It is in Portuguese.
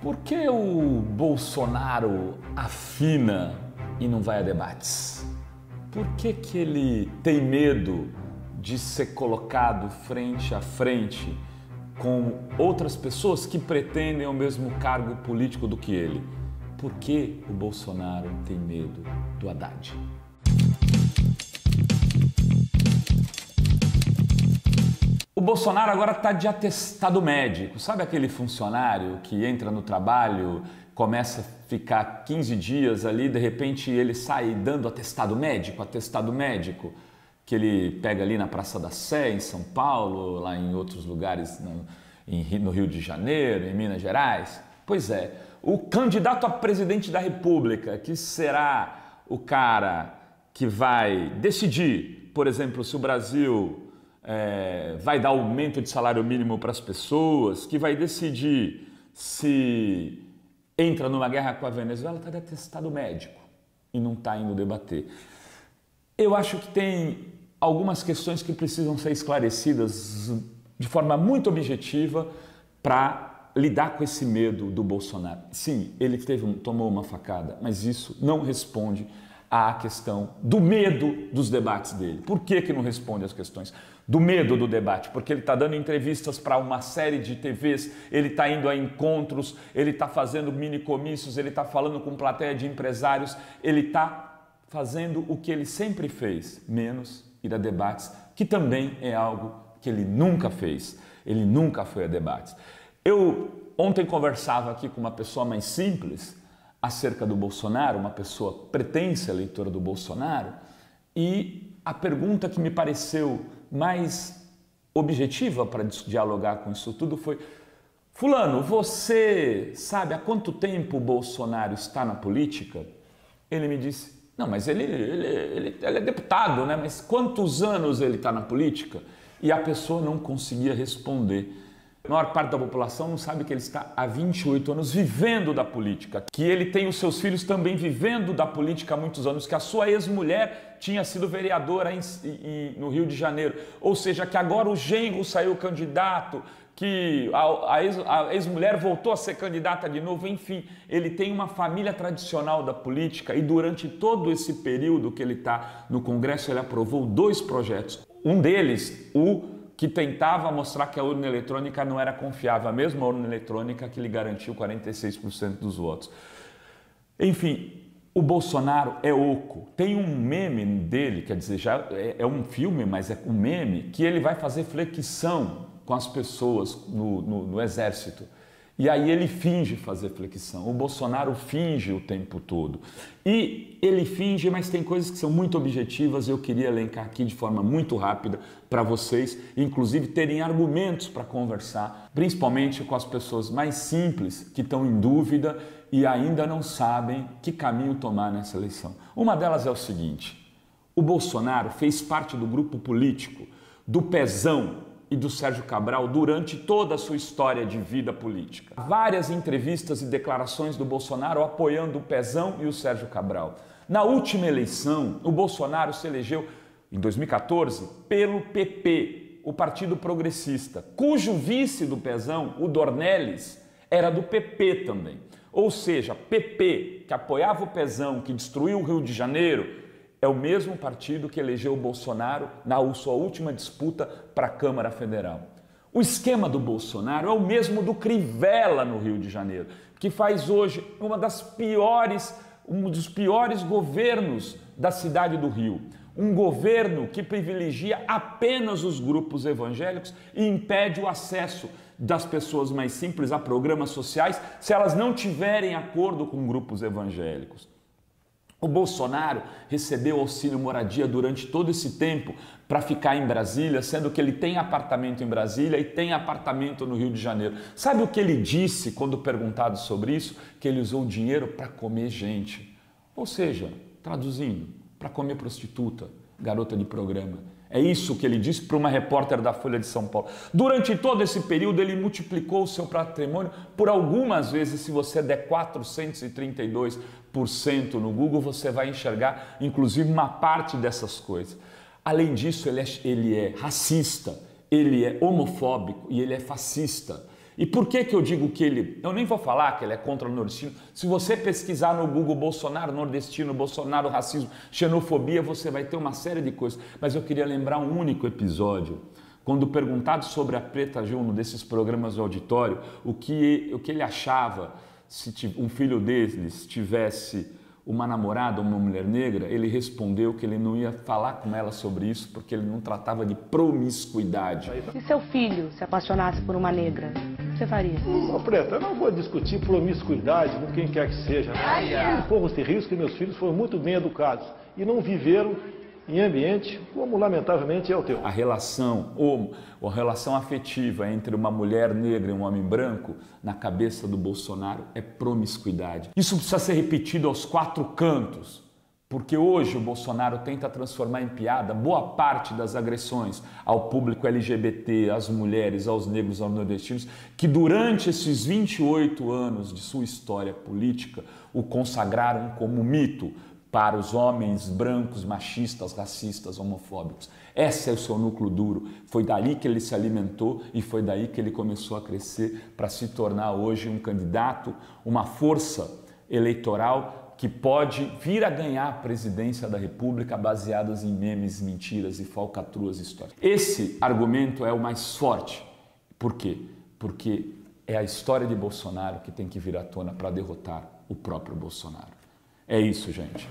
Por que o Bolsonaro afina e não vai a debates? Por que ele tem medo de ser colocado frente a frente com outras pessoas que pretendem o mesmo cargo político do que ele? Por que o Bolsonaro tem medo do Haddad? O Bolsonaro agora está de atestado médico. Sabe aquele funcionário que entra no trabalho, começa a ficar 15 dias ali, de repente ele sai dando atestado médico, que ele pega ali na Praça da Sé, em São Paulo, lá em outros lugares, no Rio de Janeiro, em Minas Gerais? Pois é, o candidato a presidente da República, que será o cara que vai decidir, por exemplo, se o Brasil vai dar aumento de salário mínimo para as pessoas, que vai decidir se entra numa guerra com a Venezuela, está de atestado médico e não está indo debater. Eu acho que tem algumas questões que precisam ser esclarecidas de forma muito objetiva para lidar com esse medo do Bolsonaro. Sim, ele tomou uma facada, mas isso não responde à questão do medo dos debates dele. Por que não responde às questões do medo do debate? Porque ele está dando entrevistas para uma série de TVs, ele está indo a encontros, ele está fazendo mini comícios, ele está falando com plateia de empresários, ele está fazendo o que ele sempre fez, menos ir a debates, que também é algo que ele nunca fez. Ele nunca foi a debates. Eu ontem conversava aqui com uma pessoa mais simples acerca do Bolsonaro, uma pessoa pretensa eleitora do Bolsonaro, e a pergunta que me pareceu mais objetiva para dialogar com isso tudo foi: fulano, você sabe há quanto tempo o Bolsonaro está na política? Ele me disse: não, mas ele é deputado, né? Mas quantos anos ele está na política? E a pessoa não conseguia responder. A maior parte da população não sabe que ele está há 28 anos vivendo da política, que ele tem os seus filhos também vivendo da política há muitos anos, que a sua ex-mulher tinha sido vereadora no Rio de Janeiro, ou seja, que agora o genro saiu candidato, que a ex-mulher voltou a ser candidata de novo, enfim, ele tem uma família tradicional da política e durante todo esse período que ele está no Congresso ele aprovou 2 projetos. Um deles, que tentava mostrar que a urna eletrônica não era confiável, a mesma urna eletrônica que lhe garantiu 46% dos votos. Enfim, o Bolsonaro é oco. Tem um meme dele, quer dizer, já é um filme, mas é um meme, que ele vai fazer flexão com as pessoas no exército. E aí ele finge fazer flexão. O Bolsonaro finge o tempo todo. E ele finge, mas tem coisas que são muito objetivas. Eu queria elencar aqui de forma muito rápida para vocês, inclusive terem argumentos para conversar, principalmente com as pessoas mais simples que estão em dúvida e ainda não sabem que caminho tomar nessa eleição. Uma delas é o seguinte: o Bolsonaro fez parte do grupo político do Pezão e do Sérgio Cabral durante toda a sua história de vida política. Várias entrevistas e declarações do Bolsonaro apoiando o Pezão e o Sérgio Cabral. Na última eleição, o Bolsonaro se elegeu, em 2014, pelo PP, o Partido Progressista, cujo vice do Pezão, o Dornelles, era do PP também. Ou seja, PP, que apoiava o Pezão, que destruiu o Rio de Janeiro, é o mesmo partido que elegeu o Bolsonaro na sua última disputa para a Câmara Federal. O esquema do Bolsonaro é o mesmo do Crivella no Rio de Janeiro, que faz hoje um dos piores governos da cidade do Rio. Um governo que privilegia apenas os grupos evangélicos e impede o acesso das pessoas mais simples a programas sociais se elas não tiverem acordo com grupos evangélicos. O Bolsonaro recebeu auxílio moradia durante todo esse tempo para ficar em Brasília, sendo que ele tem apartamento em Brasília e tem apartamento no Rio de Janeiro. Sabe o que ele disse quando perguntado sobre isso? Que ele usou o dinheiro para comer gente. Ou seja, traduzindo, para comer prostituta, garota de programa. É isso que ele disse para uma repórter da Folha de São Paulo. Durante todo esse período, ele multiplicou o seu patrimônio por algumas vezes. Se você der 432% no Google, você vai enxergar, inclusive, uma parte dessas coisas. Além disso, ele é racista, ele é homofóbico e ele é fascista. E por que eu digo que ele... Eu nem vou falar que ele é contra o nordestino. Se você pesquisar no Google Bolsonaro nordestino, Bolsonaro racismo, xenofobia, você vai ter uma série de coisas. Mas eu queria lembrar um único episódio, quando perguntado sobre a Preta Gil, num desses programas de auditório, o que ele achava se um filho deles tivesse uma namorada, uma mulher negra, ele respondeu que ele não ia falar com ela sobre isso porque ele não tratava de promiscuidade. Se seu filho se apaixonasse por uma negra, o que você faria? Preta, eu não vou discutir promiscuidade com quem quer que seja. Eu corro esse risco que meus filhos foram muito bem educados e não viveram em ambiente como lamentavelmente é o teu. A relação ou a relação afetiva entre uma mulher negra e um homem branco, na cabeça do Bolsonaro, é promiscuidade. Isso precisa ser repetido aos 4 cantos, porque hoje o Bolsonaro tenta transformar em piada boa parte das agressões ao público LGBT, às mulheres, aos negros, aos nordestinos, que durante esses 28 anos de sua história política o consagraram como mito para os homens brancos, machistas, racistas, homofóbicos. Esse é o seu núcleo duro. Foi daí que ele se alimentou e foi daí que ele começou a crescer para se tornar hoje um candidato, uma força eleitoral que pode vir a ganhar a presidência da República baseadas em memes, mentiras e falcatruas históricas. Esse argumento é o mais forte. Por quê? Porque é a história de Bolsonaro que tem que vir à tona para derrotar o próprio Bolsonaro. É isso, gente.